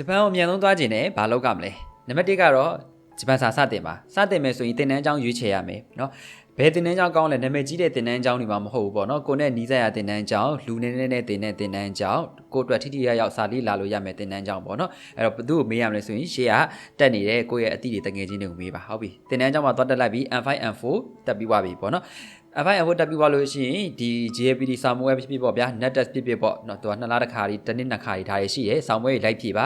ဂျပန်ကိုအမြန်ဆုံးသွားခြင်းနဲ့ဘာလုပ်ကြမလဲနံပါတ်1ကတော့ဂျပန်စာစတင်ပါစတင်မယ်ဆိုရင်သင်တန်းကျောင်းရွေးချယ်ရမယ်เนาะဘယ်သင်တန်းကျောင်းကောင်းလဲနာမည်ကြီးတဲ့သင်တန်းကျောင်းတွေမှာမဟုတ်ဘူးပေါ့เนาะကိုနဲ့နီးစပ်ရသင်တန်းကျောင်းလူနေနဲ့သင်တဲ့သင်တန်းကျောင်းကိုအတွက်ထိထိရောက်စာလေးလာလို့ရမယ်သင်တန်းကျောင်းပေါ့เนาะအဲ့တော့ဘသူ့ကိုမေးရမလဲဆိုရင်ရှေ့ကတက်နေတဲ့ကိုယ့်ရဲ့အသည့်တွေတငယ်ချင်းတွေကိုမေးပါဟုတ်ပြီသင်တန်းကျောင်းမှာသွားတက်လိုက်ပြီး N5 N4 တက်ပြီးသွားပြီပေါ့เนาะN5 တက်ပြီးသွားလို့ရှိရင်ဒီ GAPD စာမွေးဖြစ်ဖြစ်ပေါ့ဗျာ net test ဖြစ်ဖြစ်ပေါ့เนาะသူက2လတစ်ခါတစ်နှစ်2ခါဒါတွေရှိရဲစာမွေးတွေလိုက်ဖြည့်ပါ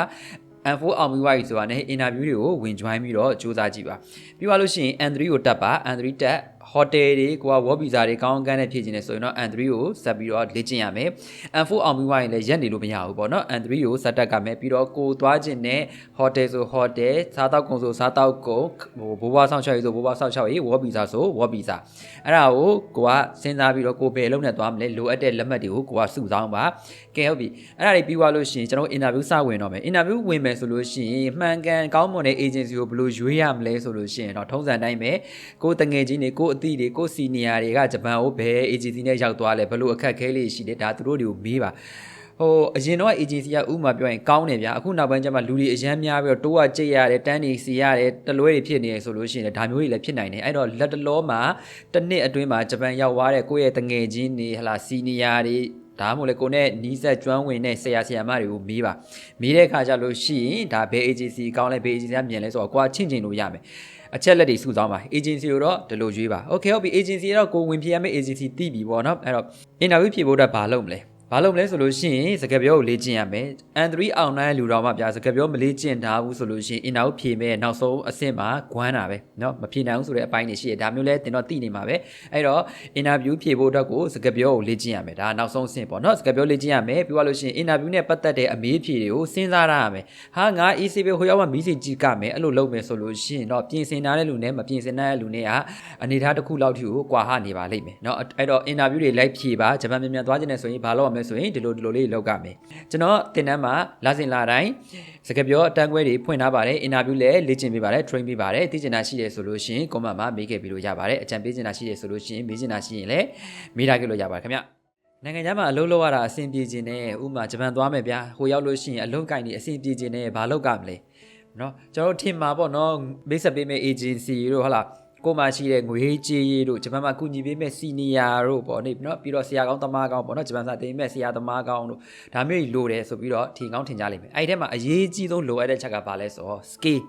N4 အောင်ပြီးသွားပြီဆိုတာနဲ့ interview တွေကိုဝင် join ပြီးတော့စူးစမ်းကြည့်ပါပြီးသွားလို့ရှိရင် N3 ကိုတက်ပါ N3 တက် hotel တွေကိုက work visa တွေကောင်းကန်းနဲ့ဖြည့်ခြင်းနဲ့ဆိုရင်တော့ N3 ကိုဆက်ပြီးတော့လေ့ကျင့်ရမယ် N4 အောင်ပြီးသွားရင်လည်းရက်နေလို့မရဘူးပေါ့နော် N3 ကိုဆက်တက်ကမယ်ပြီးတော့ကိုသွားခြင်းနဲ့ hotel ဆို hotel စားတောက်ကုန်ဆိုစားတောက်ကုန်ဘိုးဘွားဆောင်ချောက်ရေးဆိုဘိုးဘွားဆောင်ချောက်ရေး work visa ဆို work visa အဲ့ဒါကိုကစဉ်းစားပြီးတော့ကိုဘယ်လုံးနဲ့သွားမလဲလိုအပ်တဲ့လက်မှတ်တွေကိုကိုကစုဆောင်းပါကဲဟုတ်ပြီအဲ့ဒါတွေပြီးသွားလို့ရှိရင်ကျွန်တော် interview စဝင်တော့မယ် interview ဝင်မယ်ဆိုလို့ရှိရင်မှန်ကန်ကောင်းမွန်တဲ့ agency ကိုဘယ်လိုရွေးရမလဲဆိုလို့ရှိရင်တော့ထုံးစံတိုင်းပဲကိုတငယ်ချင်းတွေကိုအသည့်တွေကို senior တွေကဂျပန်ကိုဘယ် agency နဲ့ရောက်သွားလဲဘယ်လိုအခက်ခဲလေးရှိလဲဒါသူတို့တွေကိုမေးပါအရင်တော့ agency ကဥမာပြောရင်ကောင်းတယ်ဗျာအခုနောက်ပိုင်းကျမှလူတွေအရန်များပြီးတော့တိုးကကြိတ်ရတယ်တန်းနေစီရတယ်တလွဲတွေဖြစ်နေရဆိုလို့ရှိရင်ဒါမျိုးတွေလည်းဖြစ်နိုင်တယ်အဲ့တော့လက်တလောမှာတစ်နှစ်အတွင်းမှာဂျပန်ရောက်သွားတဲ့ကိုယ့်ရဲ့တငယ်ချင်းတွေဟလာ senior တွေဒါမှမဟုတ်လေကိုနဲ့နီးစပ်ကျွမ်းဝင်တဲ့ဆရာမတွေကိုမေးပါမေးတဲ့အခါကျလို့ရှိရင်ဒါဘယ် agency ကောင်းလဲဘယ် agency ကမြန်လဲဆိုတော့ကိုကချင့်ချင်လို့ရမယ်အချက်လက်တွေစုဆောင်းပါ agency ကိုတော့ဒီလိုရွေးပါ okay ဟုတ်ပြီ agency တော့ကိုဝင်ဖြေရမယ့် agency သိပြီပေါ့နော်အဲ့တော့ interview ဖြေဖို့တော့ဘာလုပ်မလဲဘာလို့မလဲဆိုလို့ရှိရင်စကားပြောကိုလေ့ကျင့်ရမယ် N3 အောင်နိုင်လူတော်မှပြစကားပြောမလေ့ကျင့်ထားဘူးဆိုလို့ရှိရင် interview ဖြေမဲ့နောက်ဆုံးအဆင့်မှာဂွမ်းတာပဲเนาะမဖြေနိုင်ဘူးဆိုတဲ့အပိုင်းတွေရှိတယ်ဒါမျိုးလဲတင်တော့သိနေမှာပဲအဲ့တော့ interview ဖြေဖို့အတွက်ကိုစကားပြောကိုလေ့ကျင့်ရမယ်ဒါနောက်ဆုံးအဆင့်ပေါ့เนาะစကားပြောလေ့ကျင့်ရမယ်ပြီးသွားလို့ရှိရင် interview နဲ့ပတ်သက်တဲ့အမေးဖြေတွေကိုစဉ်းစားရမယ်ဟာငါ EC ပဲဟိုရောက်မှမီးစိကြည့်ကမယ်အဲ့လိုလုပ်မယ်ဆိုလို့ရှိရင်တော့ပြင်ဆင်ထားတဲ့လူနဲ့မပြင်ဆင်တဲ့လူနဲ့ကအနေထားတစ်ခုလောက်ထိကိုကွာဟနေပါလိမ့်မယ်เนาะအဲ့တော့ interview တွေလိုက်ဖြေပါဂျပန်မြန်မြန်သွားခြင်းနဲ့ဆိုရင်ဘာလုပ်ရမလဲဆိုရင်ဒီလိုလေးလောက်ကမယ်ကျွန်တော်တင်တန်းမှာလာစဉ်လာတိုင်းစကားပြောအတန်းခွဲတွေဖွင့်ထားပါတယ် interview လည်းလေ့ကျင့်ပေးပါတယ် train ပေးပါတယ်သိချင်တာရှိတယ်ဆိုလို့ရှိရင် comment မှာမေးခဲ့ပြီးလို့ရပါတယ်အကြံပေးချင်တာရှိတယ်ဆိုလို့ရှိရင်မေးချင်တာရှိရင်လည်းမေးထားခဲ့လို့ရပါတယ်ခင်ဗျနိုင်ငံခြားမှာအလုပ်လုပ်ရတာအဆင်ပြေခြင်းနဲ့ဥမာဂျပန်သွားမယ်ဗျာဟိုရောက်လို့ရှိရင်အလုပ်ကိုင်နေအဆင်ပြေခြင်းနဲ့ဘာလုပ်ကြမလဲเนาะကျွန်တော်ထင်မှာပေါ့เนาะမိတ်ဆက်ပေးမဲ့ agency တို့ဟုတ်လားကိုမှရှိတဲ့ငွေကြေးတို့ဂျပန်မှာကူညီပေးမဲ့ senior တို့ပေါ့နေเนาะပြီးတော့ဆရာကောင်းသမားကောင်းပေါ့เนาะဂျပန်စာတင်မဲ့ဆရာသမားကောင်းတို့ဒါမျိုးကြီးလိုတယ်ဆိုပြီးတော့ထင်ကောင်းထင်ကြလိမ့်မယ်အဲ့ဒီထဲမှာအရေးကြီးဆုံးလိုအပ်တဲ့ချက်ကဘာလဲဆိုတော့ skill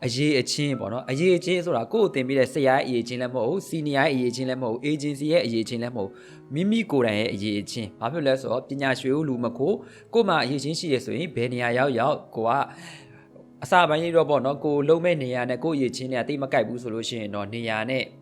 အရေးအချင်းပေါ့เนาะအရေးအချင်းဆိုတာကိုယ်တင်ပေးတဲ့ဆရာရဲ့အရေးချင်းလည်းမဟုတ်ဘူး senior ရဲ့အရေးချင်းလည်းမဟုတ်ဘူး agency ရဲ့အရေးချင်းလည်းမဟုတ်မိမိကိုယ်တိုင်ရဲ့အရေးအချင်းဘာဖြစ်လဲဆိုတော့ပညာရွှေလူမခိုးကိုယ်မှာအရေးချင်းရှိရဆိုရင်ဘယ်နေရာရောက်ကိုကအစပိုင်းလေးတော့ပေါ့နော်ကိုလုံးမဲ့နေရာနဲ့ကိုရည်ချင်းနဲ့အတိမကိုက်ဘူးဆိုလို့ရှိရင်တော့နေရာနဲ့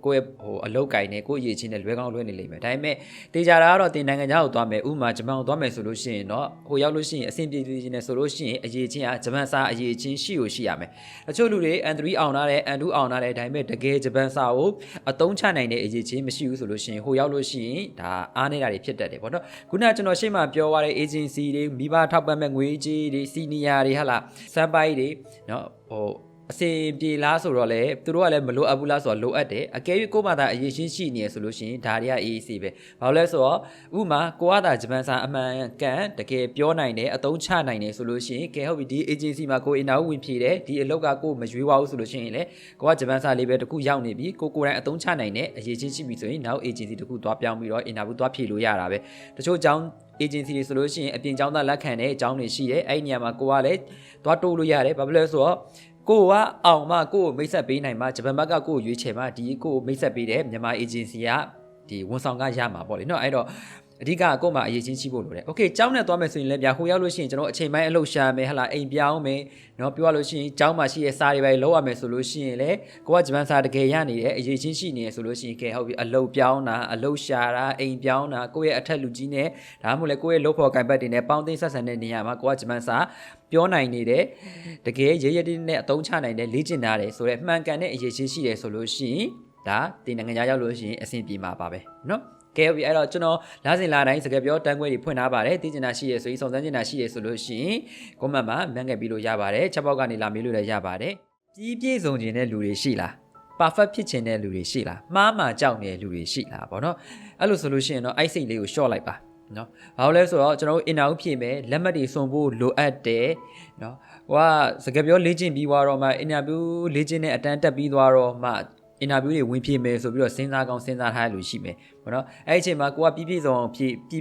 ကိုရဲ့အလုတ်ကိုင်နဲ့ကိုရည်ချင်းနဲ့လွဲကောင်းလွဲနေလိမ့်မယ်ဒါပေမဲ့တေချာတာကတော့တင်နိုင်ငံခြားကိုသွားမယ်ဥမာဂျပန်ကိုသွားမယ်ဆိုလို့ရှိရင်တော့ဟိုရောက်လို့ရှိရင်အဆင်ပြေခြင်းနဲ့ဆိုလို့ရှိရင်အရေးချင်းကဂျပန်စာအရေးချင်းရှိရမယ်တချို့လူတွေ N3 အောင်ထားတယ် N2 အောင်ထားတယ်ဒါပေမဲ့တကယ်ဂျပန်စာကိုအသုံးချနိုင်တဲ့အရေးချင်းမရှိဘူးဆိုလို့ရှိရင်ဟိုရောက်လို့ရှိရင်ဒါအားနေတာတွေဖြစ်တတ်တယ်ပေါ့နော်ခုနကကျွန်တော်ရှေ့မှာပြောသွားတဲ့ agency တွေမိဘထောက်ပံ့မဲ့ငွေကြေးတွေ senior တွေဟာလားစမ်းပိုင်းတွေနော်အစင်ပြေလားဆိုတော့လေသူတို့ကလည်းမလိုအပ်ဘူးလားဆိုတော့လိုအပ်တယ်အကယ်၍ကို့ဘာသာအရေးရှင်းရှိနေရဆိုလို့ရှိရင်ဒါတွေကအေးအေးဆေးပဲဘာလို့လဲဆိုတော့ဥမာကိုကသာဂျပန်စာအမှန်ကန်တကယ်ပြောနိုင်တယ်အသုံးချနိုင်တယ်ဆိုလို့ရှိရင်ကဲဟုတ်ပြီဒီ agency မှာကို interview ဝင်ဖြေတယ်ဒီအလုပ်ကကိုမရွေးပါဘူးဆိုလို့ရှိရင်လေကိုကဂျပန်စာလေးပဲတခုရောက်နေပြီကိုယ်တိုင်အသုံးချနိုင်တဲ့အရေးချင်းရှိပြီဆိုရင်နောက် agency တခုသွားပြောင်းပြီးတော့ interview သွားဖြေလို့ရတာပဲတချို့ကြောင်းagency တွေဆိုလို့ရှိရင်အပြင်ကျောင်းသားလက်ခံတဲ့အကြောင်းတွေရှိတယ်အဲ့ဒီနေရာမှာကိုကလည်းသွားတိုးလို့ရတယ်ဘာဖြစ်လဲဆိုတော့ကိုကအောင်မကိုမိတ်ဆက်ပေးနိုင်မှာဂျပန်ဘက်ကကိုရွေးချယ်မှာဒီကိုမိတ်ဆက်ပေးတဲ့မြန်မာ agency ကဒီဝန်ဆောင်ကရမှာပေါ့လေနော်အဲ့တော့အဓိကကို့မှာအရေးချင်းရှိဖို့လိုတယ်။ Okay ကျောင်းနဲ့သွားမယ်ဆိုရင်လည်းဗျာဟိုရောက်လို့ရှိရင်ကျွန်တော်အချိန်ပိုင်းအလုပ်ရှာမယ်ဟလာအိမ်ပြောင်းမယ်နော်ပြောရလို့ရှိရင်ကျောင်းမှာရှိတဲ့စာတွေပဲလောက်ရမယ်ဆိုလို့ရှိရင်လေကိုကဂျပန်စာတကယ်ရနေတယ်အရေးချင်းရှိနေရဆိုလို့ရှိရင်ကဲဟုတ်ပြီအလုပ်ပြောင်းတာအလုပ်ရှာတာအိမ်ပြောင်းတာကိုယ့်ရဲ့အထက်လူကြီးနဲ့ဒါမှမဟုတ်လေကိုယ့်ရဲ့လုပ်ဖော်ကိုင်ဘက်တွေနဲ့ပေါင်းသိမ်းဆက်ဆံတဲ့နေရာမှာကိုကဂျပန်စာပြောနိုင်နေတယ်တကယ်ရရတဲ့နဲ့အသုံးချနိုင်တယ်လေ့ကျင့်တာတယ်ဆိုတော့မှန်ကန်တဲ့အရေးချင်းရှိတယ်ဆိုလို့ရှိရင်ဒါတင်နိုင်ငံခြားရောက်လို့ရှိရင်အဆင်ပြေမှာပါပဲနော်ကဲဟုတ်ပြီအဲ့တော့ကျွန်တော်လာစဉ်လာတိုင်းစကားပြောတန်းခွဲတွေဖွင့်ထားပါတယ်သိချင်တာရှိရဆိုရင်စုံစမ်းချင်တာရှိရဆိုလို့ရှိရင် comment မှာမှန်ခဲ့ပြီးလို့ရပါတယ်ချက်ပေါက်ကနေလာမေးလို့လည်းရပါတယ်ပြီးပြည့်စုံခြင်းတဲ့လူတွေရှိလား perfect ဖြစ်ခြင်းတဲ့လူတွေရှိလားမှားမှာကြောက်နေတဲ့လူတွေရှိလားပေါ့နော်အဲ့လိုဆိုလို့ရှိရင်တော့အဲ့စိတ်လေးကို short လိုက်ပါ နော်ဘာလို့လဲဆိုတော့ကျွန်တော်တို့ interview ဖြည့်မယ်လက်မှတ်တွေစုံဖို့လိုအပ်တယ်နော်ဟိုကစကားပြောလေ့ကျင့်ပြီးသွားတော့မှ interview လေ့ကျင့်တဲ့အတန်းတက်ပြီးသွားတော့မှ interview တွေဝင်ဖြည့်မယ်ဆိုပြီးတော့စဉ်းစားကောင်းစဉ်းစားထားရလို့ရှိမယ်ပေါ့နော်အဲ့ဒီအချိန်မှာကိုကပြည့်စုံအောင်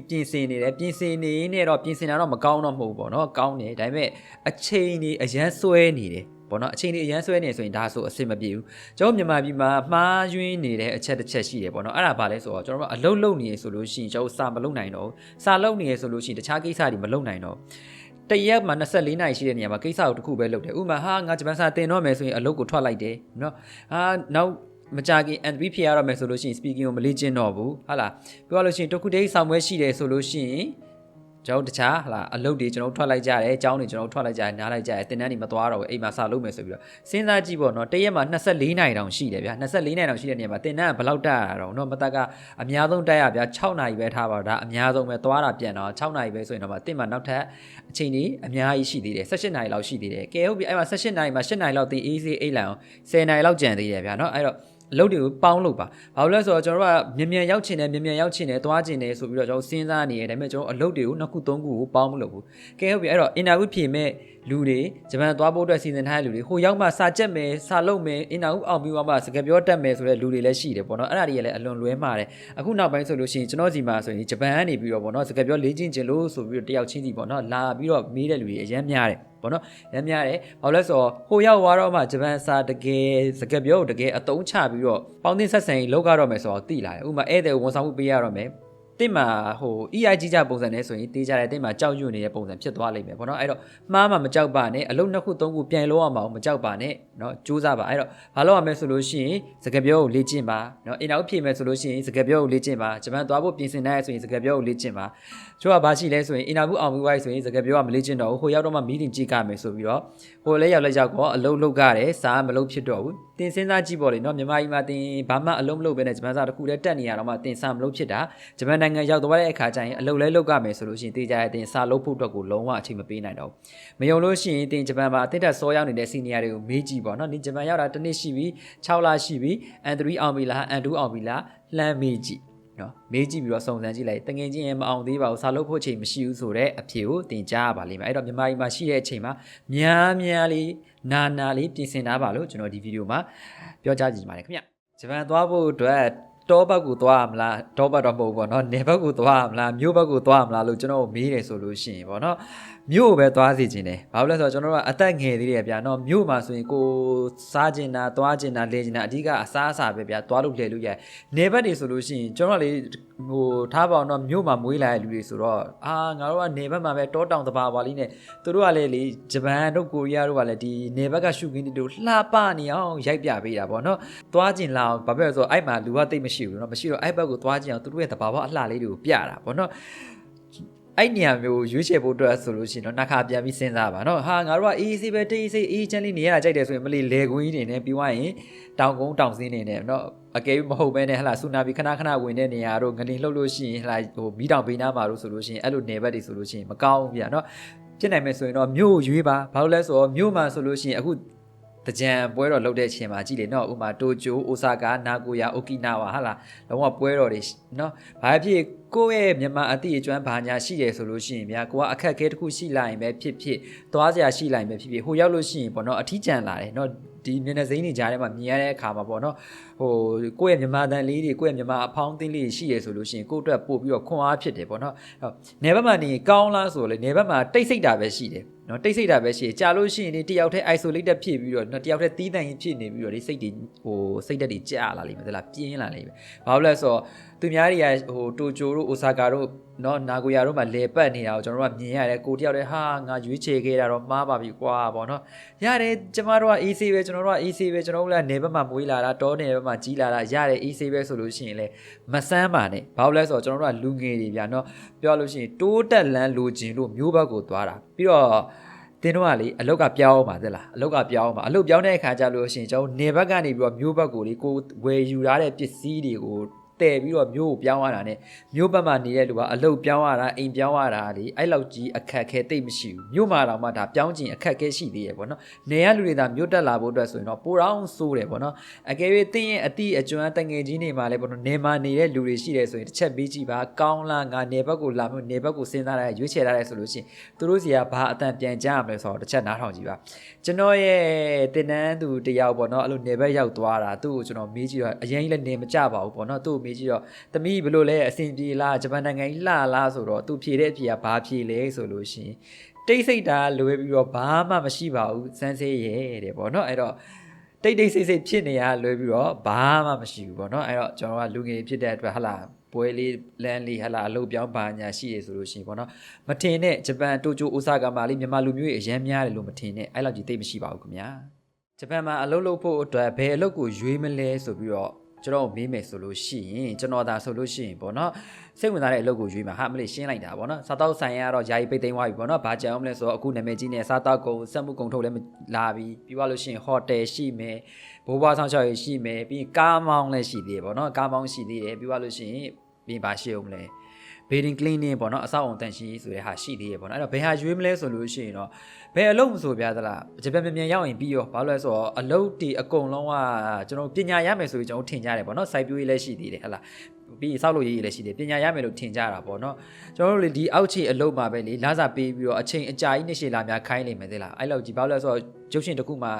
ပြင်ဆင်နေတယ်ပြင်ဆင်နေနေတော့ပြင်ဆင်တာတော့မကောင်းတော့မဟုတ်ဘူးပေါ့နော်ကောင်းတယ်ဒါပေမဲ့အချိန်တွေအရန်ဆွဲနေတယ်ပေါ့နော်အချိန်တွေအရန်ဆွဲနေဆိုရင်ဒါဆိုအဆင်မပြေဘူးကျွန်တော်မြန်မာပြည်မှာမှားယွင်းနေတဲ့အချက်တစ်ချက်ရှိတယ်ပေါ့နော်အဲ့ဒါဘာလဲဆိုတော့ကျွန်တော်တို့အလုပ်လုပ်နေရဆိုလို့ရှိရင်ကျွန်တော်စာမလုပ်နိုင်တော့စာလုပ်နေရဆိုလို့ရှိရင်တခြားကိစ္စတွေမလုပ်နိုင်တော့တရက်မှာ24နာရီရှိတဲ့နေရာမှာကိစ္စကိုတစ်ခုပဲလုပ်တယ်ဥပမာဟာငါဂျပန်စာသင်တော့မယ်ဆိုရင်အလုပ်ကိုထွက်လိုက်တယ်နော်ဟာနောက်မကြခင် and we ဖြေရတော့မယ်ဆိုလို့ရှိရင် speaking ကိုမလေ့ကျင့်တော့ဘူးဟုတ်လားပြောရလို့ရှိရင်တခုတည်းဆောင်ပွဲရှိတယ်ဆိုလို့ရှိရင်ကျွန်တော်တခြားဟာအလုပ်တွေကျွန်တော်ထွက်လိုက်ကြတယ်အကြောင်းတွေကျွန်တော်ထွက်လိုက်ကြတယ်နားလိုက်ကြတယ်သင်တန်းတွေမသွားတော့ဘူးအိမ်မှာစာလုပ်မယ်ဆိုပြီးတော့စဉ်းစားကြည့်ပေါ့နော်တရက်မှာ24နိုင်တောင်ရှိတယ်ဗျာ24နိုင်တောင်ရှိတဲ့နေရာမှာသင်တန်းကဘယ်လောက်တက်ရတော့နော်မတက်ကအများဆုံးတက်ရဗျာ6နိုင်ပဲထားပါတော့ဒါအများဆုံးပဲသွားတာပြန်တော့6နိုင်ပဲဆိုရင်တော့သင်မှာနောက်ထပ်အချိန်ကြီးအများကြီးရှိသေးတယ်18နိုင်လောက်ရှိသေးတယ်ကဲဟုတ်ပြီအဲ့မှာ18နိုင်မှာ8နိုင်လောက်သင် easy 8နိုင်အောင်10နိုင်လောက်ကျန်သေးတယ်ဗျာနော်အဲ့တော့အလုပ်တွေကိုပေါင်းလုပ်ပါဘာလို့လဲဆိုတော့ကျွန်တော်တို့ကမြန်ရောက်ချင်တယ်သွားချင်တယ်ဆိုပြီးတော့ကျွန်တော်စဉ်းစားနေရတယ်ဒါပေမဲ့ကျွန်တော်အလုပ်တွေကို2ခု3ခုကိုပေါင်းမလုပ်ဘူးကဲဟုတ်ပြီအဲ့တော့ interview ဖြေမဲ့လူတွေဂျပန်သွားဖို့အတွက်စီစဉ်ထားတဲ့လူတွေဟိုရောက်မှစာကြက်မယ်စာလုပ်မယ် interview အောင်ပြီးမှစကားပြောတတ်မယ်ဆိုတဲ့လူတွေလည်းရှိတယ်ပေါ့နော်အဲ့ဒါတွေကလည်းအလွန်လွဲမှားတယ်အခုနောက်ပိုင်းဆိုလို့ရှိရင်ကျွန်တော်စီမှာဆိုရင်ဂျပန်ကနေပြီးတော့ပေါ့နော်စကားပြောလေ့ကျင့်ခြင်းလို့ဆိုပြီးတော့တယောက်ချင်းစီပေါ့နော်လာပြီးတော့မေးတဲ့လူတွေအများများတယ်ပေါ့နော်ရမ်းများတယ်ဘာလို့လဲဆိုတော့ဟိုရောက်သွားတော့မှဂျပန်စာတကယ်စကားပြောတကယ်အသုံးချပြီးတော့ပေါင်းသင်းဆက်ဆံရေးလောက်ကတော့မယ်ဆိုတော့သိလာတယ်ဥပမာဧည့်သည်ဝန်ဆောင်မှုပေးရတော့မယ်တင်မှာဟို EI ကြီးကြပုံစံနဲ့ဆိုရင်တေးကြတယ်တင်မှာကြောက်ရွံ့နေတဲ့ပုံစံဖြစ်သွားလိမ့်မယ်ပေါ့နော်အဲ့တော့မှားမှမကြောက်ပါနဲ့အလုံး2ခု3ခုပြန်လို့အောင်မကြောက်ပါနဲ့เนาะစူးစမ်းပါအဲ့တော့ဘာလို့ရမလဲဆိုလို့ရှိရင်စကားပြောကိုလေ့ကျင့်ပါเนาะအင်တာဗျူးဖြေမယ်ဆိုလို့ရှိရင်စကားပြောကိုလေ့ကျင့်ပါဂျပန်သွားဖို့ပြင်ဆင်နိုင်ရဆိုရင်စကားပြောကိုလေ့ကျင့်ပါချို့ကဘာရှိလဲဆိုရင်အင်တာဗျူးအောင်ပြီးသွားပြီဆိုရင်စကားပြောကမလေ့ကျင့်တော့ဘူးဟိုရောက်တော့မှ meeting ကြည့်ကြမယ်ဆိုပြီးတော့ဟိုလည်းရောက်တော့အလုံးလုပ်ရတယ်စာမလုပ်ဖြစ်တော့ဘူးတင်စဉ်းစားကြည့်ပေါ့လေเนาะမြန်မာပြည်မှာတင်ဘာမှအလုံးမလုပ်ဘဲနဲ့ဂျပန်စာတစ်ခုတည်းတက်နေရတော့မှတင်စာမလုပ်ဖြစ်တာဂျပန်နိုင်ငံရောက်သွားတဲ့အခါကျရင်အလုပ်လဲလုပ်ကြမယ်ဆိုလို့ရှိရင်တေးကြတဲ့တင်စာလုပ်ဖို့အတွက်ကိုလုံးဝအချိန်မပေးနိုင်တော့ဘူးမယုံလို့ရှိရင်တင်ဂျပန်မှာအသစ်တက်စောရောက်နေတဲ့ senior တွေကိုမေးကြည့်ပေါ့เนาะဒီဂျပန်ရောက်တာတစ်နှစ်ရှိပြီ6လရှိပြီ N3 အောင်ပြီလား N2 အောင်ပြီလားလှမ်းမေးကြည့်နော်မေးကြည့်ပြီးတော့စုံစမ်းကြည့်လိုက်တငယ်ချင်းရင်မအောင်သေးပါဘူးစာလုပ်ဖို့အချိန်မရှိဘူးဆိုတော့အဖြေကိုသင်ကြားရပါလိမ့်မယ်အဲ့တော့မြန်မာပြည်မှာရှိတဲ့အချိန်မှာများလေးနာလေးပြင်ဆင်ထားပါလို့ကျွန်တော်ဒီဗီဒီယိုမှာပြောကြားကြည့်ပါတယ်ခင်ဗျဂျပန်သွားဖို့အတွက်တောဘက်ကိုသွားမလားတောဘက်တော့မဟုတ်ဘူးပေါ့နော်နယ်ဘက်ကိုသွားမလားမြို့ဘက်ကိုသွားမလားလို့ကျွန်တော်မေးတယ်ဆိုလို့ရှိရင်ပေါ့နော်မြို့ပဲသွားစီခြင်းတယ်ဘာလို့လဲဆိုတော့ကျွန်တော်တို့ကအသက်ငယ်သေးတယ်ဗျာနော်မြို့မှာဆိုရင်ကိုစားကျင်တာသွားကျင်တာလဲကျင်တာအဓိကအစားအစာပဲဗျာသွားလို့လဲလို့ရတယ်နယ်ဘက်တွေဆိုလို့ရှိရင်ကျွန်တော်လေဟိုထားပါအောင်တော့မြို့မှာမွေးလာတဲ့လူတွေဆိုတော့ငါတို့ကနယ်ဘက်မှာပဲတောတောင်တဘာပါလေးနဲ့သူတို့ကလည်းလေဂျပန်တို့ကိုရီးယားတို့ကလည်းဒီနယ်ဘက်ကရှုခင်းတွေလှပနေအောင်ရိုက်ပြပေးတာပေါ့နော်သွားကျင်လာအောင်ဘာဖြစ်လဲဆိုတော့အဲ့မှာလူကတိတ်မရှိဘူးနော်မရှိတော့အဲ့ဘက်ကိုသွားကျင်အောင်သူတို့ရဲ့တဘာဝအလှလေးတွေကိုပြတာပေါ့နော်အဲ့နေရာမျိုးရွေးချယ်ဖို့အတွက်ဆိုလို့ရှိရင်တော့နှခါပြန်ပြီးစဉ်းစားပါနော်ဟာငါတို့ကအေးဆေးပဲတေးဆေးအေးချမ်းလေးနေရတာကြိုက်တယ်ဆိုရင်မလီလေကွင်းကြီးနေနဲ့ပြီးသွားရင်တောင်ကုန်းတောင်စင်းနေနဲ့နော်အကယ်၍မဟုတ်ဘဲနဲ့ဟလာဆူနာဘီခဏဝင်တဲ့နေရာတို့ငလင်လှုပ်လို့ရှိရင်ဟလာဟိုမီးတောင်ပေးနာမှာတို့ဆိုလို့ရှိရင်အဲ့လိုနေဘက်တွေဆိုလို့ရှိရင်မကောင်းဘူးဗျာနော်ဖြစ်နိုင်မယ်ဆိုရင်တော့မြို့ရွေးပါဘာလို့လဲဆိုတော့မြို့မှာဆိုလို့ရှိရင်အခုတကြံပွဲတော်လုပ်တဲ့အချိန်မှာကြည့်လေနော်ဥမာတိုကျိုအိုဆာကာနာဂိုယာအိုကီနာဝါဟာလာလုံးဝပွဲတော်တွေနော်ဘာဖြစ်ကိုယ့်ရဲ့မြန်မာအသည့်အကျွမ်းဘာညာရှိတယ်ဆိုလို့ရှိရင်ဗျာကိုကအခက်အခဲတစ်ခုရှိလာရင်ပဲဖြစ်သွားစရာရှိလာရင်ပဲဖြစ်ဟိုရောက်လို့ရှိရင်ပေါ့နော်အထီးကျန်လာတယ်နော်ဒီမျက်နှာစိမ်းတွေကြားထဲမှာမြင်ရတဲ့အခါမှာပေါ့နော်ဟိုကိုယ့်ရဲ့မြန်မာတန်လေးတွေကိုယ့်ရဲ့မြန်မာအဖောင်းအသင်းလေးရှိရဆိုလို့ရှိရင်ကိုယ့်အတွက်ပို့ပြီးတော့ခွန်အားဖြစ်တယ်ပေါ့နော်နေဘက်မှာနေကောင်းလားဆိုလေနေဘက်မှာတိတ်ဆိတ်တာပဲရှိတယ်နော်တိတ်ဆိတ်တာပဲရှိကြာလို့ရှိရင်တယောက်တည်း isolated ဖြစ်ပြီးတော့တယောက်တည်းတီးတန့်ရင်ဖြစ်နေပြီးတော့ဒီစိတ်တွေဟိုစိတ်ဓာတ်တွေကြာလာလိမ့်မယ်သလားပြင်းလာလိမ့်မယ်ဘာလို့လဲဆိုတော့သူများတွေကဟိုတိုကျိုတို့အိုဆာကာတို့နော်နာဂိုယာတို့မှာလေပတ်နေတာကိုကျွန်တော်တို့ကမြင်ရတယ်ကိုတယောက်တည်းဟာငါရွေးချယ်ခဲ့တာတော့မှားပါပြီကွာပေါ့နော်ရတယ်ကျမတို့က AC ပဲကျွန်တော်တို့က AC ပဲကျွန်တော်တို့လည်းနေဘက်မှာမွေးလာတာတောနယ်ဘက်မှာကြီးလာတာရတယ် AC ပဲဆိုလို့ရှိရင်လေမဆန်းပါနဲ့ဘာလို့လဲဆိုတော့ကျွန်တော်တို့ကလူငယ်တွေဗျာနော်ပြောလို့ရှိရင်တိုးတက်လန်းလိုချင်လို့မျိုးဘက်ကိုသွားတာပြီးတော့တင်းတော့ကလေအလုတ်ကပြောင်းပါသလားအလုတ်ကပြောင်းပါအလုတ်ပြောင်းတဲ့အခါကျလို့ရှိရင်ကျွန်တော်နေဘက်ကနေပြီးတော့မျိုးဘက်ကိုလေကိုဝယ်ယူထားတဲ့ပစ္စည်းတွေကို တဲပြီးတော့မျိုးကိုပြောင်းရတာနဲ့မျိုးဘက်မှာနေတဲ့လူကအလုတ်ပြောင်းရတာအိမ်ပြောင်းရတာလေအဲ့လောက်ကြီးအခက်ခဲတိတ်မရှိဘူးမျိုးမှာတော့မှဒါပြောင်းခြင်းအခက်ခဲရှိသေးရဲ့ပေါ့နော်နေရလူတွေဒါမျိုးတက်လာဖို့အတွက်ဆိုရင်တော့ပိုတော့စိုးတယ်ပေါ့နော်အကယ်၍တင်းရဲ့အတိအကျွမ်းတငယ်ချင်းတွေမှာလည်းပေါ့နော်နေမှာနေတဲ့လူတွေရှိတယ်ဆိုရင်တစ်ချက်ပြီးကြည့်ပါကောင်းလားငါနေဘက်ကိုလာမျိုးနေဘက်ကိုစဉ်းစားရရွေးချယ်ရတယ်ဆိုလို့ရှိရင်သူတို့စီကဘာအတန်ပြန်ကြရမလဲဆိုတော့တစ်ချက်နားထောင်ကြည့်ပါကျွန်တော်ရဲ့တင်နန်းသူတယောက်ပေါ့နော်အဲ့လိုနေဘက်ရောက်သွားတာသူ့ကိုကျွန်တော်မေးကြည့်တော့အရင်ကြီးလည်းနေမကြပါဘူးပေါ့နော်သူ့ကိုမေးကြည့်တော့သမီးဘယ်လိုလဲအဆင်ပြေလားဂျပန်နိုင်ငံကြီးလှလားဆိုတော့သူဖြေတဲ့အဖြေကဘာဖြေလဲဆိုလို့ရှိရင်တိတ်ဆိတ်တာလွယ်ပြီးတော့ဘာမှမရှိပါဘူးစမ်းစေးရဲ့တဲ့ပေါ့နော်အဲ့တော့တိတ်ဆိတ်ဖြစ်နေရလွယ်ပြီးတော့ဘာမှမရှိဘူးပေါ့နော်အဲ့တော့ကျွန်တော်ကလူငယ်ဖြစ်တဲ့အတွက်ဟလာပွဲလေးလမ်းလေးဟလာအလုပ်ပြောင်းပါညာရှိရဆိုလို့ရှိရင်ပေါ့နော်မထင်နဲ့ဂျပန်တိုကျိုအိုဆာကာမှာလေးမြန်မာလူမျိုးတွေအများများတယ်လို့မထင်နဲ့အဲ့လောက်ကြီးတိတ်မရှိပါဘူးခင်ဗျာဂျပန်မှာအလုပ်လုပ်ဖို့အတွက်ဘယ်အလုပ်ကိုရွေးမလဲဆိုပြီးတော့ကျွန်တော်မေးမယ်ဆိုလို့ရှိရင်ကျွန်တော်ဒါဆိုလို့ရှိရင်ပေါ့နော်စိတ်ဝင်စားတဲ့အလုပ်ကိုရွေးမှာဟာမလေးရှင်းလိုက်တာပေါ့နော်စားတောက်ဆိုင်ကတော့ယာယီပိတ်သိမ်းသွားပြီပေါ့နော်ဘာကြောင်မလဲဆိုတော့အခုနာမည်ကြီးနေစားတောက်ကုန်စက်မှုကုန်ထုတ်လည်းလာပြီပြီးသွားလို့ရှိရင်ဟိုတယ်ရှိမယ်ဘိုးဘွားဆောင်ချောက်ရရှိမယ်ပြီးကားမောင်းလည်းရှိသေးတယ်ပေါ့နော်ကားမောင်းရှိသေးတယ်ပြီးသွားလို့ရှိရင်ပြီးပါရှိအောင်မလဲ building cleaning ပေါ့နော်အဆောက်အုံတန့်ရှင်းရေးဆိုတဲ့ဟာရှိသေးတယ်ပေါ့နော်အဲ့တော့ဘယ်ဟာရွေးမလဲဆိုလို့ရှိရင်တော့ဘယ်အလုပ်မဆိုပြသလားဂျပန်မြန်ရောက်ရင်ပြီးရောဘာလို့လဲဆိုတော့အလုပ်တီအကုန်လုံးကကျွန်တော်ပညာရမယ်ဆိုပြီးကျွန်တော်ထင်ကြတယ်ပေါ့နော်စိုက်ပျိုးရေးလည်းရှိသေးတယ်ဟဟလားပြီးစောက်လို့ရေးလည်းရှိတယ်ပညာရမယ်လို့ထင်ကြတာပေါ့နော်ကျွန်တော်တို့လေဒီအောက်ခြေအလုပ်မှာပဲလေလစာပေးပြီးတော့အချိန်အကြာကြီးနှစ်ရှည်လာများခိုင်းနေမယ်သေးလားအဲ့လောက်ကြီးဘာလို့လဲဆိုတော့ရုပ်ရှင်တစ်ခုမှာ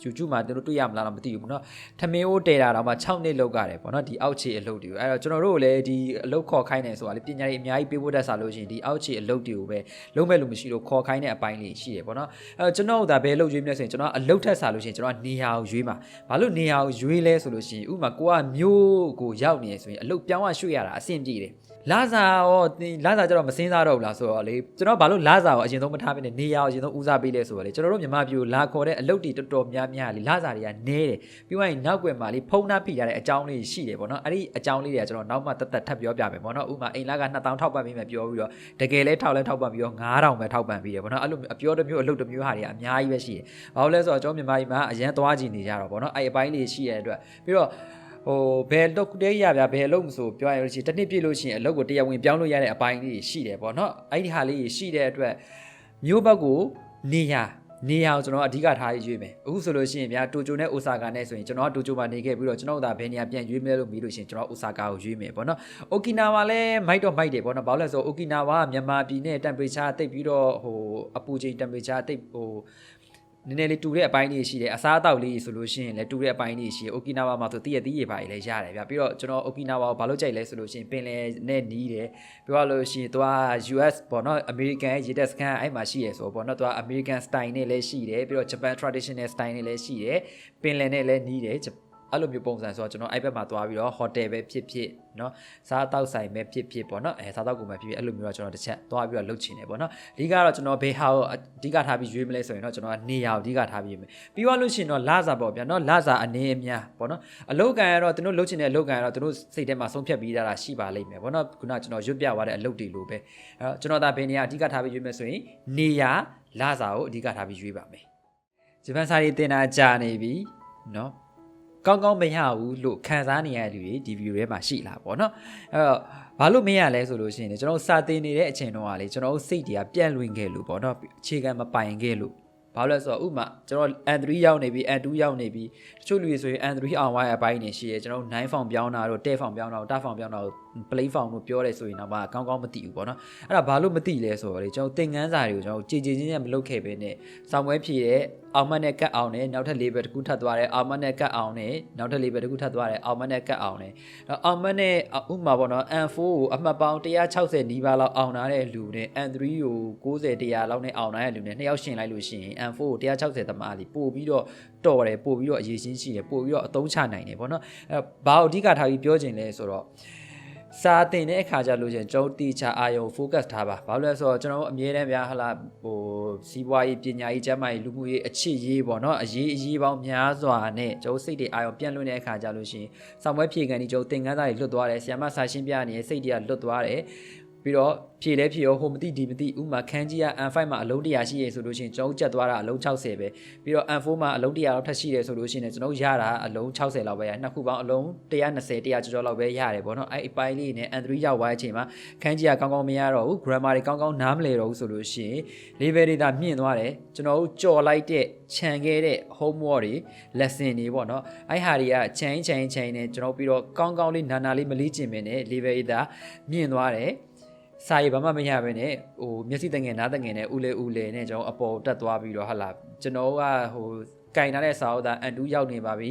YouTube မှာတို့တွေ့ရမလားတော့မသိဘူးပေါ့နော်ထမင်းအိုးတဲတာတော့မှ6နှစ်လောက်ရတယ်ပေါ့နော်ဒီအောက်ခြေအလုပ်တွေကိုအဲ့တော့ကျွန်တော်တို့လည်းဒီအလုပ်ခေါ်ခိုင်းနေဆိုတာလေပညာရေးအများကြီးပေးဖို့တတ်စားလို့ရှိရင်ဒီအောက်ခြေအလုပ်တွေကိုပဲလုံးမဲ့လို့မရှိလို့ခေါ်ခိုင်းတဲ့အပိုင်းလေးရှိတယ်ပေါ့နော်အဲ့တော့ကျွန်တော်ဒါဘယ်အလုပ်ရွေးမလဲဆိုရင်ကျွန်တော်အလုပ်ထက်စားလို့ရှိရင်ကျွန်တော်နေရာကိုရွေးမှာဘာလို့နေရာကိုရွေးလဲဆိုလို့ရှိရင်ဥပမာကိုကမျိုးကိုရောက်နေဆိုရင်အလုပ်ပြောင်းရရွှေ့ရတာအဆင်ပြေတယ်လာစာရောလာစာကျတော့မစင်းစားတော့ဘူးလားဆိုတော့လေကျွန်တော်ဘာလို့လာစာကိုအရင်ဆုံးမထားဘဲနဲ့နေရာကိုအရင်ဆုံးဦးစားပေးလဲဆိုတော့လေကျွန်တော်တို့မြန်မာပြည်ကိုလာခေါ်တဲ့အလုပ်တွေတော်တော်များများလေလာစာတွေကနဲတယ်ပြီးသွားရင်နောက်ွယ်မှာလေဖုံးနှားဖိရတဲ့အကြောင်းလေးရှိတယ်ပေါ့နော်အဲ့ဒီအကြောင်းလေးတွေကကျွန်တော်နောက်မှတက်ထပ်ပြောပြမယ်ပေါ့နော်ဥပမာအိမ်လာက2000ထောက်ပံ့ပေးမယ်ပြောပြီးတော့တကယ်လဲထောက်ပံ့ပြီးတော့9000ပဲထောက်ပံ့ပေးတယ်ပေါ့နော်အဲ့လိုအပြောတစ်မျိုးအလုပ်တစ်မျိုးဟာတွေကအများကြီးပဲရှိတယ်ဘာလို့လဲဆိုတော့ကျွန်တော်မြန်မာပြည်မှာအရန်သွားကြည့်နေကြတော့ပေါ့နော်အဲ့အပိုင်းလေးရှိရတဲ့အတွက်ပြီးတော့ဟိုဘယ်လုပ်တဲ့ရဗျာဘယ်အလုပ်မဆိုပြောရလို့ရှိရင်တစ်နှစ်ပြည့်လို့ရှိရင်အလုပ်ကိုတရားဝင်ပြောင်းလို့ရတဲ့အပိုင်းလေးရှိတယ်ပေါ့နော်အဲ့ဒီဟာလေးရှိတဲ့အတွက်မျိုးဘက်ကိုနေရာကိုကျွန်တော်အဓိကထားရွေးမယ်အခုဆိုလို့ရှိရင်ဗျာတိုကျိုနဲ့အိုဆာကာနဲ့ဆိုရင်ကျွန်တော်ကတိုကျိုမှာနေခဲ့ပြီးတော့ကျွန်တော်တို့ဒါဘယ်နေရာပြန်ရွေးမလဲလို့ပြီးလို့ရှိရင်ကျွန်တော်အိုဆာကာကိုရွေးမယ်ပေါ့နော်အိုကီနာဝါလည်းမိုက်တယ်ပေါ့နော်ဘာလို့လဲဆိုတော့အိုကီနာဝါကမြန်မာပြည်နဲ့ temperature တိတ်ပြီးတော့ဟိုအပူချိန် temperature တိတ်ဟိုနည်းနည်းလေးတူတဲ့အပိုင်းလေးရှိတယ်အစားအသောက်လေးဆိုလို့ရှိရင်လည်းတူတဲ့အပိုင်းလေးရှိတယ်အိုကီနာဝါမှာဆိုတည့်ရသေးရပါလေလည်းရတယ်ဗျပြီးတော့ကျွန်တော်အိုကီနာဝါကိုဘာလို့ကြိုက်လဲဆိုလို့ရှိရင်ပင်လယ်နဲ့နီးတယ်ပြောရလို့ရှိရင်သူက US ပေါ့နော် American ရေတက်စကန်အဲ့မှာရှိရဆိုပေါ့နော်သူက American style နဲ့လည်းရှိတယ်ပြီးတော့ Japan traditional style နဲ့လည်းရှိတယ်ပင်လယ်နဲ့လည်းနီးတယ်အဲ့လိုမျိုးပုံစံဆိုတော့ကျွန်တော်အဲ့ဘက်မှာသွားပြီးတော့ဟိုတယ်ပဲဖြစ်เนาะစားတောက်ဆိုင်ပဲဖြစ်ပေါ့เนาะစားတောက်ကုန်ပဲဖြစ်အဲ့လိုမျိုးတော့ကျွန်တော်တစ်ချက်သွားပြီးတော့လှုပ်ချင်တယ်ပေါ့เนาะအဓိကတော့ကျွန်တော်ဘေးဟာကိုအဓိကထားပြီးရွေးမလဲဆိုရင်တော့ကျွန်တော်ကနေရာကိုအဓိကထားပြီးပြီးသွားလို့ရှိရင်တော့လာစာပေါ့ဗျာเนาะလာစာအနေအများပေါ့เนาะအလုပ်ကန်ကတော့သူတို့လှုပ်ချင်တဲ့အလုပ်ကန်ကတော့သူတို့စိတ်ထဲမှာဆုံးဖြတ်ပြီးသားတာရှိပါလိမ့်မယ်ပေါ့เนาะခုနကျွန်တော်ရွတ်ပြသွားတဲ့အလုပ်တွေလိုပဲအဲ့တော့ကျွန်တော်ဒါဘယ်နေရာအဓိကထားပြီးရွေးမယ်ဆိုရင်နေရာလာစာကိုအဓိကထားပြီးရွေးပါမယ်ဂျပန်စာရေးတင်တာကြာနေပြီเนาะကောင်းမရဘူးလို့ခံစားနေရတဲ့လူတွေဒီဗီဒီယိုထဲမှာရှိလာပေါ့နော်အဲ့တော့ဘာလို့မရလဲဆိုလို့ရှိရင်ကျွန်တော်စာသင်နေတဲ့အချိန်တုန်းကလေကျွန်တော်စိတ်တွေကပြန့်လွင်ခဲ့လို့ပေါ့နော်အခြေခံမပိုင်ခဲ့လို့ဘာလို့လဲဆိုတော့ဥပမာကျွန်တော် N3 ရောက်နေပြီ N2 ရောက်နေပြီတချို့လူတွေဆိုရင် N3 အောင်ဝိုင်းအပိုင်းနေရှိရဲကျွန်တော်9ဖောင်ပြောင်းတာတို့10ဖောင်ပြောင်းတာတို့10ဖောင်ပြောင်းတာတို့ play ဖောင်တို့ပြောရဲဆိုရင်တော့ကောင်းမသိဘူးပေါ့နော်အဲ့ဒါဘာလို့မသိလဲဆိုတော့လေကျွန်တော်သင်ခန်းစာတွေကိုကျွန်တော်ကြည်ချင်းမလုပ်ခဲ့ပဲနဲ့စောင့်ပွဲဖြည့်တဲ့အောင်မနဲ့ကတ်အောင်နဲ့နောက်ထပ် level တစ်ခုထပ်သွားတယ်အောင်မနဲ့ကတ်အောင်နဲ့နောက်ထပ် level တစ်ခုထပ်သွားတယ်အောင်မနဲ့ကတ်အောင်နဲ့အောင်မနဲ့ဥမာပေါ့နော် N4 ကိုအမှတ်ပေါင်း160နီးပါးလောက်အောင်လာတဲ့လူနဲ့ N3 ကို90 100လောက်နဲ့အောင်လာတဲ့လူနဲ့နှစ်ယောက်ရှင်လိုက်လို့ရှိရင် N4 ကို160သမားလေးပို့ပြီးတော့တော်တယ်ပို့ပြီးတော့အရေးချင်းရှိတယ်ပို့ပြီးတော့အသုံးချနိုင်တယ်ပေါ့နော်အဲဘာကိုအဓိကထားပြီးပြောချင်လဲဆိုတော့စာသင်တဲ့အခါကျလို့ရှင်ကျွန်တော်တီချာအာယုံ focus ထားပါဘာလို့လဲဆိုတော့ကျွန်တော်အမြဲတမ်းဗျာဟလာဟိုစီးပွားရေးပညာရေးကျန်းမာရေးလူမှုရေးအချစ်ရေးပေါ့နော်အရေးပေါင်းများစွာနဲ့ကျွန်တော်စိတ်တွေအာယုံပြန့်လွင့်တဲ့အခါကျလို့ရှင်ဆောင်းပွဲဖြေခံဒီကျွန်တော်သင်ခန်းစာတွေလွတ်သွားတယ်ဆရာမစာရှင်းပြနေစိတ်တွေကလွတ်သွားတယ် ပြီးတော့ဖြည့်လဲဖြည့်ရောဟိုမသိဒီမသိဥမာခန်းကြီးက N5 မှာအလုံး100ရှိရဆိုလို့ရှိရင်ကျွန်တော်ကြက်သွားတာအလုံး60ပဲပြီးတော့ N4 မှာအလုံး100လောက်ထပ်ရှိတယ်ဆိုလို့ရှိရင်ကျွန်တော်ရတာအလုံး60လောက်ပဲရနှစ်ခုပေါင်းအလုံး120 100ကျော်လောက်ပဲရတယ်ပေါ့နော်အဲ့အပိုင်းလေးနဲ့ N3 ရောက်သွားတဲ့အချိန်မှာခန်းကြီးကကောင်းကောင်းမရတော့ဘူး grammar တွေကောင်းကောင်းနားမလည်တော့ဘူးဆိုလို့ရှိရင် level တွေဒါမြင့်သွားတယ်ကျွန်တော်တို့ကြော်လိုက်တဲ့ခြံခဲ့တဲ့ homework တွေ lesson တွေပေါ့နော်အဲ့ဟာတွေကခြံနဲ့ကျွန်တော်ပြီးတော့ကောင်းကောင်းလေးနာနာလေးမလေးကျင်မင်းနဲ့ level တွေဒါမြင့်သွားတယ်စာရေးဘာမှမရဘဲနဲ့ဟိုမျက်စိတငယ်နားတငယ်နဲ့ဦးလေနဲ့ကျွန်တော်အပေါ်တက်သွားပြီးတော့ဟာလာကျွန်တော်ကဟိုကင်ထားတဲ့စာအုပ်သား N2 ရောက်နေပါပြီ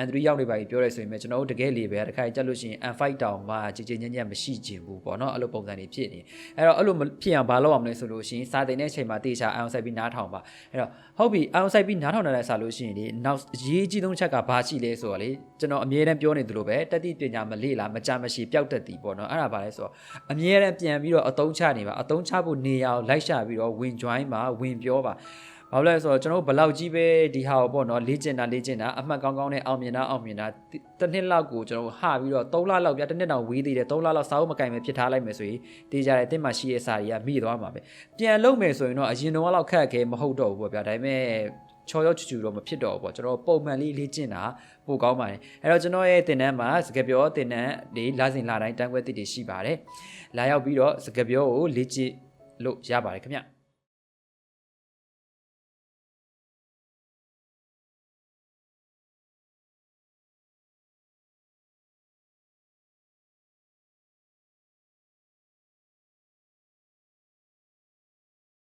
N3 ရောက်နေပါပြီပြောရဲဆိုရင်ကျွန်တော်တို့တကယ်လေးပဲတခါကြက်လို့ရှိရင် N5 တောင်မှကြည်ညံ့မရှိကျင်ဘူးပေါ့နော်အဲ့လိုပုံစံတွေဖြစ်နေအဲ့တော့အဲ့လိုဖြစ်အောင်ဘာလုပ်အောင်လဲဆိုလို့ရှိရင်စာသင်တဲ့အချိန်မှာတေချာအောင်ဆိုင်ပြီးနားထောင်ပါအဲ့တော့ဟုတ်ပြီအောင်ဆိုင်ပြီးနားထောင်တဲ့စာလို့ရှိရင်ဒီနောက်ရေးကြီးဆုံးချက်ကဘာရှိလဲဆိုတော့လေကျွန်တော်အမြဲတမ်းပြောနေသလိုပဲတတိပညာမလေ့လာမကြမရှိပျောက်တတ်သည်ပေါ့နော်အဲ့ဒါဘာလဲဆိုတော့အမြဲတမ်းပြန်ပြီးတော့အသုံးချနေပါအသုံးချဖို့နေရာကိုလိုက်ရှာပြီးတော့ဝင် join ပါဝင်ပြောပါဘာလို့လဲဆိုတော့ကျွန်တော်ဘလောက်ကြီးပဲဒီဟာကိုပေါ့နော်လေ့ကျင့်တာအမှတ်ကောင်းကောင်းနဲ့အောင်မြင်တာတစ်နှစ်လောက်ကိုကျွန်တော်ဟာပြီးတော့3လလောက်ပြတစ်နှစ်တောင်ဝေးသေးတယ်3လလောက်စာအုပ်မကင်ပဲဖြစ်ထားလိုက်မယ်ဆိုရင်တေးကြတယ်အစ်မရှိရဲ့စာတွေကမိသွားမှာပဲပြန်လုပ်မယ်ဆိုရင်တော့အရင်တော့လောက်ခက်ခဲမဟုတ်တော့ဘူးပေါ့ဗျာဒါပေမဲ့ချော်ချူတော့မဖြစ်တော့ဘူးပေါ့ကျွန်တော်ပုံမှန်လေးလေ့ကျင့်တာပိုကောင်းပါတယ်အဲ့တော့ကျွန်တော်ရဲ့သင်တန်းမှာစကားပြောသင်တန်းတွေလစဉ်လတိုင်းတန်းခွဲတိတိရှိပါတယ်လာရောက်ပြီးတော့စကားပြောကိုလေ့ကျင့်လို့ရပါတယ်ခင်ဗျ